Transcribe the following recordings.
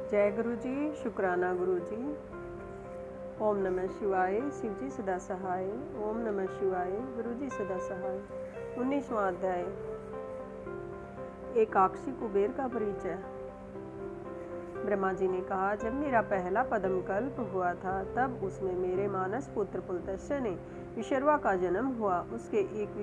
जय गुरु जी, शुक्राना गुरु जी। ओम नमः शिवाय, शिव जी सदा सहाय। ओम नमः शिवाय, गुरु जी सदा सहाय। 19वां अध्याय, एकाक्षी कुबेर का परिचय। ब्रह्मा जी ने कहा, जब मेरा पहला पद्म कल्प हुआ था तब उसमें मेरे मानस पुत्र पुलत्स्य ने विशर्वा का जन्म हुआ। उसके एक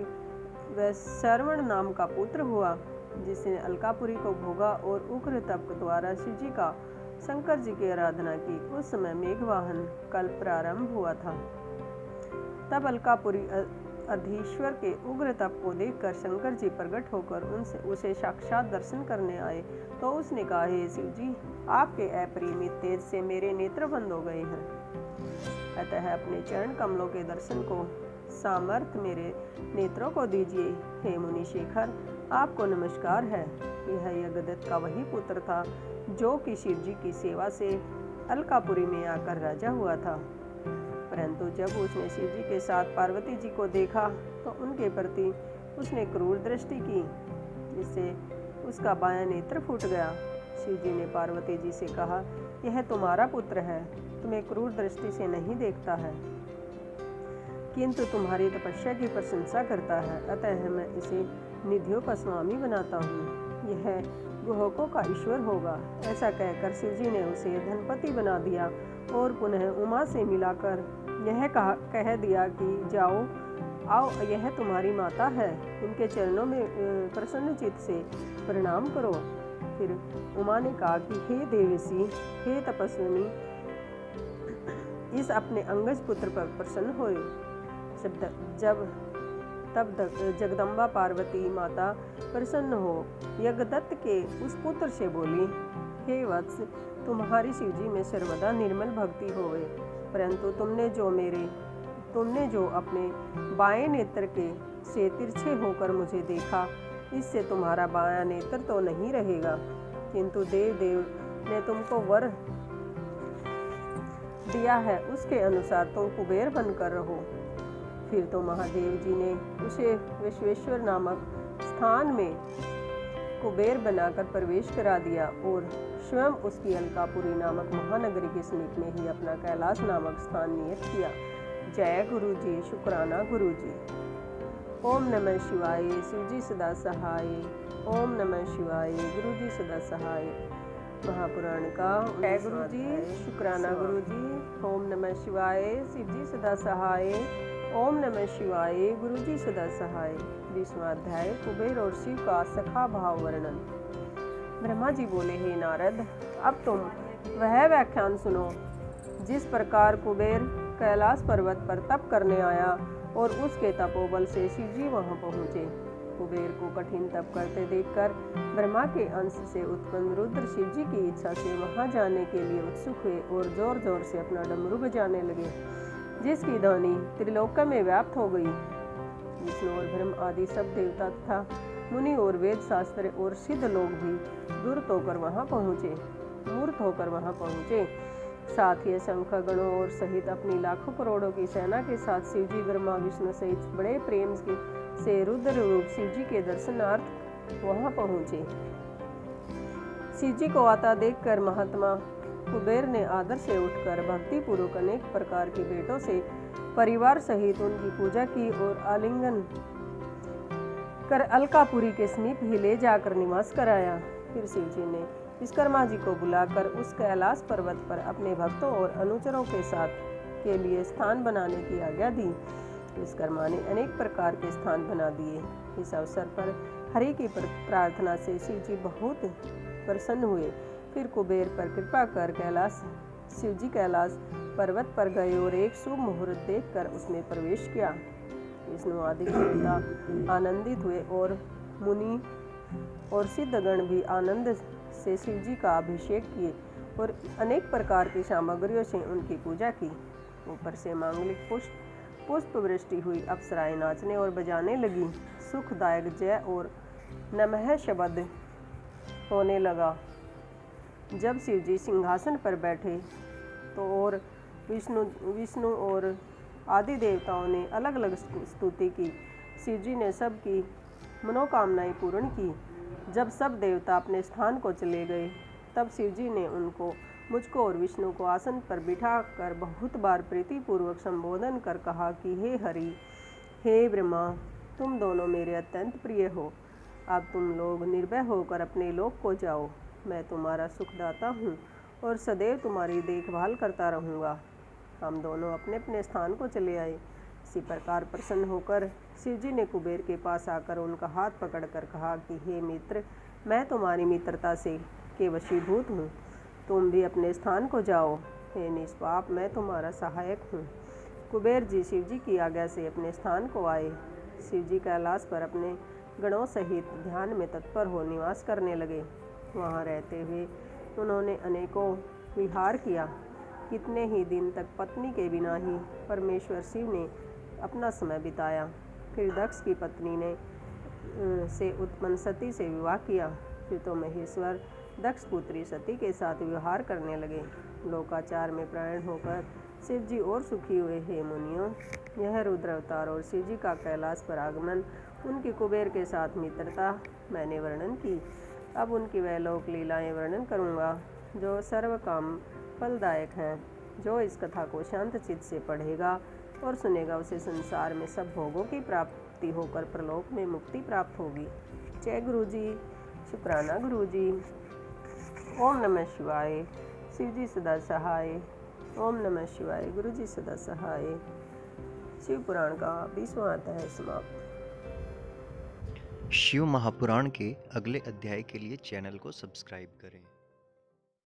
वैश्रवण नाम का पुत्र हुआ जिसने अलकापुरी को भोगा और उग्र तप द्वारा शिव जी का शंकर जी की आराधना की। उस समय मेघवाहन कल्प प्रारंभ हुआ था। तब अलकापुरी अधीश्वर के उग्र तप को देखकर शंकर जी प्रकट होकर उसे साक्षात दर्शन करने आए। तो उसने कहा, हे शिव जी, आपके अपरिमित तेज से मेरे नेत्र बंद हो गए हैं, अतः अपने चरण कमलों के दर्शन को सामर्थ्य मेरे नेत्रों को दीजिए। हे मुनि शेखर, आपको नमस्कार है। यह यज्ञदत्त का वही पुत्र था जो कि शिव जी की सेवा से अलकापुरी में आकर राजा हुआ था। परंतु जब उसने शिव जी के साथ पार्वती जी को देखा तो उनके प्रति उसने क्रूर दृष्टि की, जिससे उसका बायां नेत्र फूट गया। शिव जी ने पार्वती जी से कहा, यह तुम्हारा पुत्र है, तुम्हें क्रूर दृष्टि से नहीं देखता है, किंतु तुम्हारी तपस्या की प्रशंसा करता है, अतः मैं इसे निधियों का स्वामी बनाता हूँ। यह गुहकों का ईश्वर होगा। ऐसा कहकर शिव जी ने उसे धनपति बना दिया और पुनः उमा से मिलाकर यह कह दिया कि जाओ, आओ, यह तुम्हारी माता है, इनके चरणों में प्रसन्न चित्त से प्रणाम करो। फिर उमा ने कहा कि हे देवसी, हे तपस्विनी, इस अपने अंगज पुत्र पर प्रसन्न होए। तब जगदम्बा पार्वती माता प्रसन्न हो यज्ञदत्त के उस पुत्र से बोली, हे वत्स, तुम्हारी शिवजी में सर्वदा निर्मल भक्ति होवे, परंतु तुमने जो अपने बाएं नेत्र के से तिरछे होकर मुझे देखा, इससे तुम्हारा बायां नेत्र तो नहीं रहेगा, किंतु देव ने तुमको वर दिया है, उसके अनुसार तुम कुबेर बनकर रहो। फिर तो महादेव जी ने उसे विश्वेश्वर नामक स्थान में कुबेर बनाकर प्रवेश करा दिया और स्वयं उसकी अलकापुरी नामक महानगरी के समीप में ही अपना कैलाश नामक स्थान नियत किया। जय गुरु जी, शुक्राना गुरु जी। ओम नमः शिवाय, शिव जी सदा सहाय। ओम नमः शिवाय, गुरु जी सदा सहाय। महापुराण का जय गुरु जी, शुक्राना गुरु जी। ओम नमः शिवाय, शिव जी सदा सहाय। ओम नमः शिवाय, गुरु जी सदा सहाय। 20वां अध्याय, कुबेर और शिव का सखा भाव वर्णन। ब्रह्मा जी बोले, हे नारद, अब तुम वह व्याख्यान सुनो जिस प्रकार कुबेर कैलाश पर्वत पर तप करने आया और उसके तपोबल से शिव जी वहां पहुंचे। कुबेर को कठिन तप करते देखकर ब्रह्मा के अंश से उत्पन्न रुद्र शिव जी की इच्छा से वहां जाने के लिए उत्सुक हुए और जोर जोर से अपना डमरू बजाने लगे, जिसकी ध्वनि त्रिलोक में व्याप्त हो गई। विष्णु और ब्रह्म आदि सब देवता तथा मुनि और वेद शास्त्र और सिद्ध लोग भी मूर्त होकर वहां पहुंचे। साथ ही शंख गणों और सहित अपनी लाखों करोड़ों की सेना के साथ शिवजी ब्रह्मा विष्णु सहित बड़े प्रेम से रुद्र रूप शिवजी के दर्शनार्थ वहां पहुंचे। शिवजी को आता देखकर महात्मा कुबेर ने आदर से उठकर भक्ति पूर्वक अनेक प्रकार के बेटों से परिवार सहित उनकी पूजा की और आलिंगन कर अलकापुरी के समीप ही ले जाकर निवास कराया। फिर शिवजी ने विश्वकर्मा जी को बुलाकर उस कैलाश पर्वत पर अपने भक्तों और अनुचरों के साथ के लिए स्थान बनाने की आज्ञा दी। विश्वकर्मा ने अनेक प्रकार के स्थान बना दिए। इस अवसर पर हरि की प्रार्थना से शिवजी बहुत प्रसन्न हुए। फिर कुबेर पर कृपा कर शिवजी कैलाश पर्वत पर गए और एक शुभ मुहूर्त देखकर उसमें प्रवेश किया। विष्णु आदि देवता आनंदित हुए और मुनि और सिद्धगण भी आनंद से शिवजी का अभिषेक किए और अनेक प्रकार की सामग्रियों से उनकी पूजा की। ऊपर से मांगलिक पुष्प वृष्टि हुई, अप्सराएं नाचने और बजाने लगी, सुखदायक जय और नमः शब्द होने लगा। जब शिवजी सिंहासन पर बैठे तो और विष्णु और आदि देवताओं ने अलग अलग स्तुति की। शिवजी ने सबकी मनोकामनाएं पूर्ण की। जब सब देवता अपने स्थान को चले गए तब शिवजी ने मुझको और विष्णु को आसन पर बिठाकर बहुत बार प्रीतिपूर्वक संबोधन कर कहा कि हे हरि, हे ब्रह्मा, तुम दोनों मेरे अत्यंत प्रिय हो। अब तुम लोग निर्भय होकर अपने लोक को जाओ। मैं तुम्हारा सुखदाता हूँ और सदैव तुम्हारी देखभाल करता रहूँगा। हम दोनों अपने अपने स्थान को चले आए। इसी प्रकार प्रसन्न होकर शिवजी ने कुबेर के पास आकर उनका हाथ पकड़कर कहा कि हे मित्र, मैं तुम्हारी मित्रता से के वशीभूत हूँ। तुम भी अपने स्थान को जाओ। हे निष्पाप, मैं तुम्हारा सहायक हूँ। कुबेर जी शिवजी की आज्ञा से अपने स्थान को आए। शिवजी कैलाश पर अपने गणों सहित ध्यान में तत्पर हो निवास करने लगे। वहाँ रहते हुए उन्होंने अनेकों विहार किया। कितने ही दिन तक पत्नी के बिना ही परमेश्वर शिव ने अपना समय बिताया। फिर दक्ष की पत्नी ने से उत्पन्न सती से विवाह किया। फिर तो महेश्वर दक्ष पुत्री सती के साथ विवाह करने लगे। लोकाचार में प्रयाण होकर शिवजी और सुखी हुए। हे मुनियों, यह रुद्र अवतार और शिवजी का कैलाश पर आगमन, उनकी कुबेर के साथ मित्रता मैंने वर्णन की। अब उनकी वह लोक लीलाएं वर्णन करूँगा जो सर्व काम फलदायक हैं। जो इस कथा को शांत चित्त से पढ़ेगा और सुनेगा, उसे संसार में सब भोगों की प्राप्ति होकर प्रलोक में मुक्ति प्राप्त होगी। जय गुरु जी, शुक्राना गुरु जी। ओम नमः शिवाय। शिवजी सदा सहाय। ओम नमः शिवाय। गुरु जी सदा सहाय। शिव पुराण का 20वां अध्याय समाप्त। शिव महापुराण के अगले अध्याय के लिए चैनल को सब्सक्राइब करें।